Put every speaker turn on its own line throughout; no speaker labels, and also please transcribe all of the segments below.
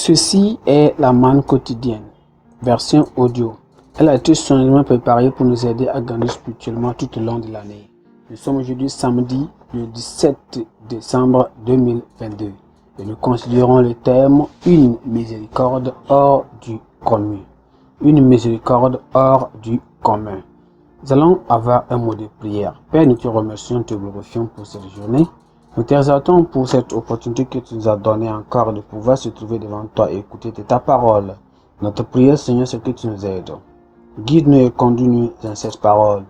Ceci est la manne quotidienne, version audio. Elle a été soigneusement préparée pour nous aider à grandir spirituellement tout au long de l'année. Nous sommes aujourd'hui samedi, le 17 décembre 2022 et nous considérons le thème « Une miséricorde hors du commun ». Une miséricorde hors du commun. Nous allons avoir un mot de prière. Père, nous te remercions, te glorifions pour cette journée. Nous t'exaltons pour cette opportunité que tu nous as donnée encore de pouvoir se trouver devant toi et écouter ta parole. Notre prière, Seigneur, c'est que tu nous aides. Guide-nous et conduis-nous dans cette parole.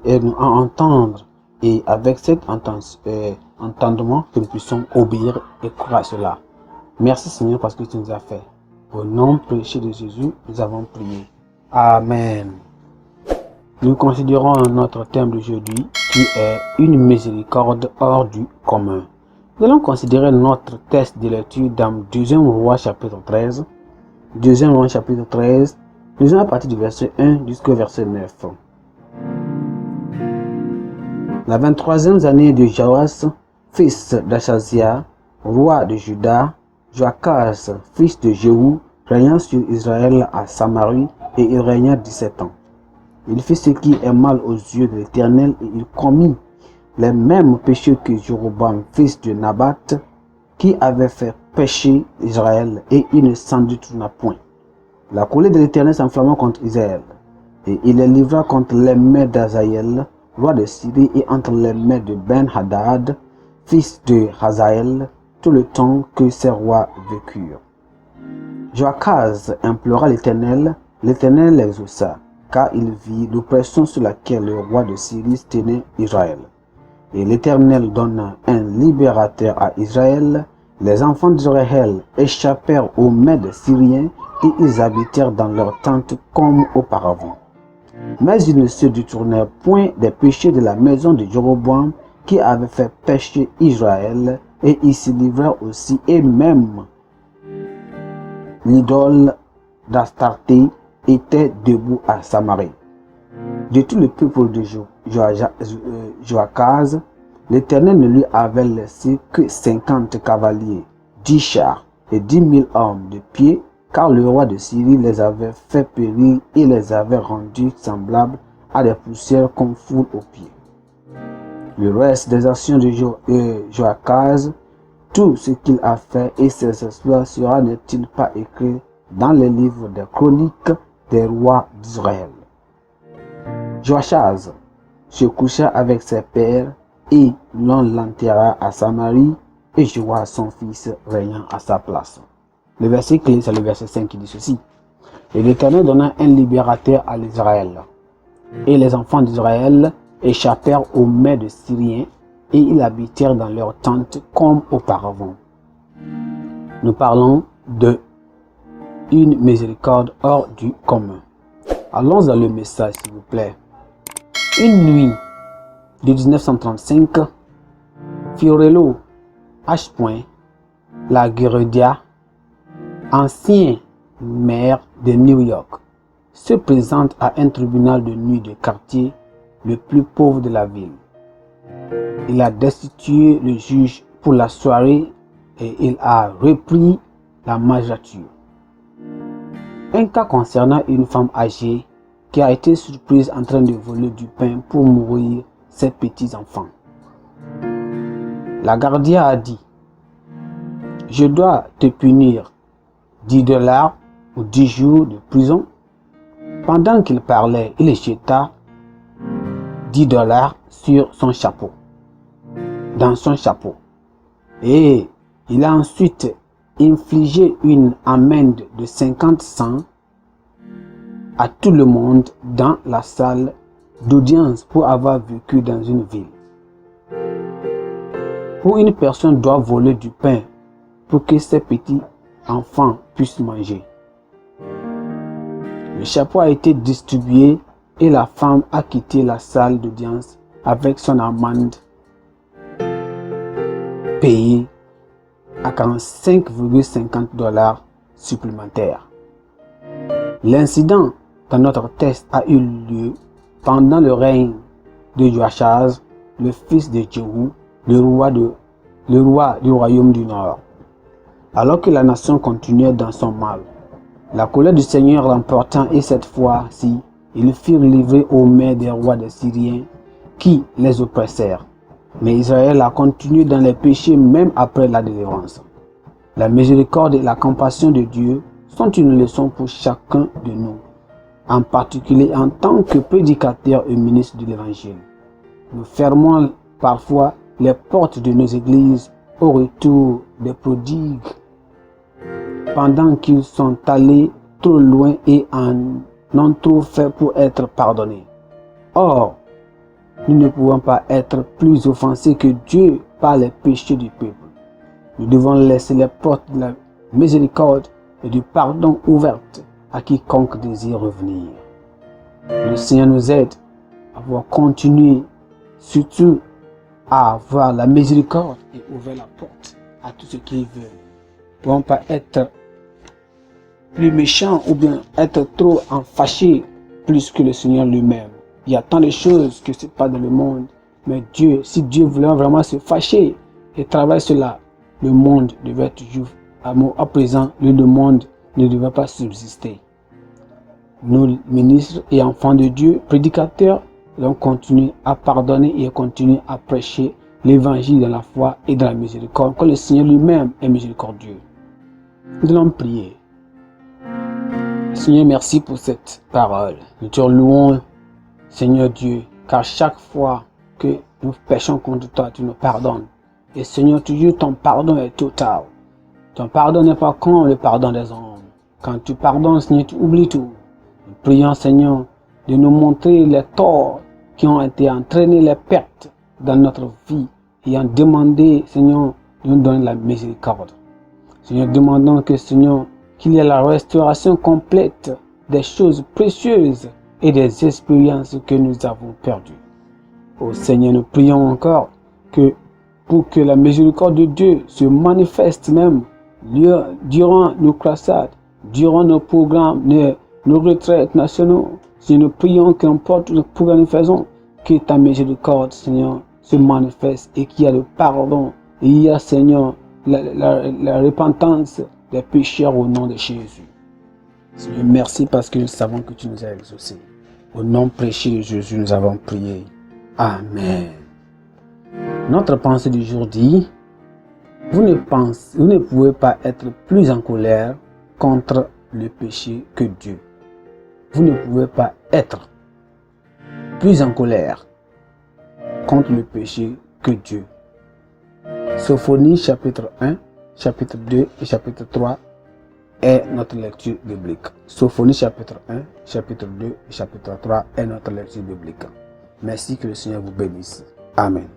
Et aide-nous à entendre. Et avec cet entendement, que nous puissions obéir et croire à cela. Merci, Seigneur, parce que tu nous as fait. Au nom précieux de Jésus, nous avons prié. Amen. Nous considérons notre thème d'aujourd'hui qui est une miséricorde hors du commun. Nous allons considérer notre texte de lecture dans 2 Rois chapitre 13. 2 Rois chapitre 13, nous allons à partir du verset 1 jusqu'au verset 9. La 23e année de Joas, fils d'Achazia, roi de Juda, Joachaz, fils de Jéhu, régna sur Israël à Samarie et il régna 17 ans. Il fit ce qui est mal aux yeux de l'Éternel et il commit les mêmes péchés que Jéroboam, fils de Nabat, qui avait fait pécher Israël et il ne s'en détourna point. La colère de l'Éternel s'enflamma contre Israël et il les livra contre les mains d'Azaël, roi de Syrie, et entre les mains de Ben-Hadad, fils de Hazaël, tout le temps que ces rois vécurent. Joachaz implora l'Éternel, l'Éternel l'exauça, car il vit l'oppression sur laquelle le roi de Syrie tenait Israël. Et l'Éternel donna un libérateur à Israël. Les enfants d'Israël échappèrent aux mains des Syriens et ils habitèrent dans leurs tentes comme auparavant. Mais ils ne se détournèrent point des péchés de la maison de Jéroboam qui avait fait pécher Israël, et ils se livrèrent aussi, et même l'idole d'Astarté était debout à Samarie. De tout le peuple de Joachaz, l'Éternel ne lui avait laissé que 50 cavaliers, 10 chars et 10 000 hommes de pied, car le roi de Syrie les avait fait périr et les avait rendus semblables à des poussières qu'on foule aux pieds. Le reste des actions de Joachaz, tout ce qu'il a fait et ses exploits sera n'est-il pas écrit dans les livres des chroniques des rois d'Israël. Joachaz se coucha avec ses pères et l'on l'enterra à Samarie et Joas son fils régnant à sa place. Le verset clé, c'est le verset 5 qui dit ceci. Et l'Éternel donna un libérateur à l'Israël. Et les enfants d'Israël échappèrent aux mains de Syriens et ils habitèrent dans leurs tentes comme auparavant. Nous parlons de une miséricorde hors du commun. Allons dans le message, s'il vous plaît. Une nuit de 1935, Fiorello H. LaGuardia, ancien maire de New York, se présente à un tribunal de nuit de quartier le plus pauvre de la ville. Il a destitué le juge pour la soirée et il a repris la magistrature. Un cas concernant une femme âgée qui a été surprise en train de voler du pain pour nourrir ses petits-enfants. LaGuardia a dit « Je dois te punir 10 $ ou 10 jours de prison. » Pendant qu'il parlait, il jeta 10 $ sur son chapeau, dans son chapeau. Et il a ensuite infligé une amende de 50 cents à tout le monde dans la salle d'audience pour avoir vécu dans une ville. Pour une personne doit voler du pain pour que ses petits enfants puissent manger. Le chapeau a été distribué et la femme a quitté la salle d'audience avec son amende payée à 45,50 $ supplémentaires. L'incident dans notre texte a eu lieu pendant le règne de Joachaz, le fils de Jéhu, le roi du royaume du Nord. Alors que la nation continuait dans son mal, la colère du Seigneur l'emportant, et cette fois-ci, ils furent livrés aux mains des rois des Syriens qui les oppressèrent. Mais Israël a continué dans les péchés même après la délivrance. La miséricorde et la compassion de Dieu sont une leçon pour chacun de nous, en particulier en tant que prédicateur et ministre de l'Évangile. Nous fermons parfois les portes de nos églises au retour des prodigues pendant qu'ils sont allés trop loin et en ont trop fait pour être pardonnés. Or, nous ne pouvons pas être plus offensés que Dieu par les péchés du peuple. Nous devons laisser les portes de la miséricorde et du pardon ouvertes à quiconque désire revenir. Le Seigneur nous aide à pouvoir continuer, surtout à avoir la miséricorde et ouvrir la porte à tous ceux qui veulent. Nous ne pouvons pas être plus méchants ou bien être trop fâchés plus que le Seigneur lui-même. Il y a tant de choses que ce n'est pas dans le monde, mais Dieu, si Dieu voulait vraiment se fâcher et travailler cela, le monde devait toujours, à présent, le monde ne devait pas subsister. Nous, ministres et enfants de Dieu, prédicateurs, devons continuer à pardonner et continuer à prêcher l'évangile dans la foi et dans la miséricorde, quand le Seigneur lui-même est miséricordieux. Nous allons prier. Seigneur, merci pour cette parole. Nous te louons, Seigneur Dieu, car chaque fois que nous péchons contre toi, tu nous pardonnes. Et Seigneur, toujours ton pardon est total. Ton pardon n'est pas comme le pardon des hommes. Quand tu pardonnes, Seigneur, tu oublies tout. Nous prions, Seigneur, de nous montrer les torts qui ont été entraînés, les pertes dans notre vie, et en demander, Seigneur, de nous donner la miséricorde. Seigneur, demandons que, Seigneur, qu'il y ait la restauration complète des choses précieuses et des expériences que nous avons perdues. Ô Seigneur, nous prions encore que pour que la miséricorde de Dieu se manifeste même durant nos croisades, durant nos programmes, nos retraites nationaux. Si nous prions qu'importe le programme que nous faisons, que ta miséricorde, Seigneur, se manifeste et qu'il y a le pardon, et il y a, Seigneur, la repentance des pécheurs au nom de Jésus. Seigneur, merci parce que nous savons que tu nous as exaucés. Au nom précieux de Jésus, nous avons prié. Amen. Notre pensée du jour dit, vous ne pouvez pas être plus en colère contre le péché que Dieu. Vous ne pouvez pas être plus en colère contre le péché que Dieu. Sophonie chapitre 1, chapitre 2 et chapitre 3 est notre lecture biblique. Sophonie chapitre 1, chapitre 2 et chapitre 3 est notre lecture biblique. Merci, que le Seigneur vous bénisse. Amen.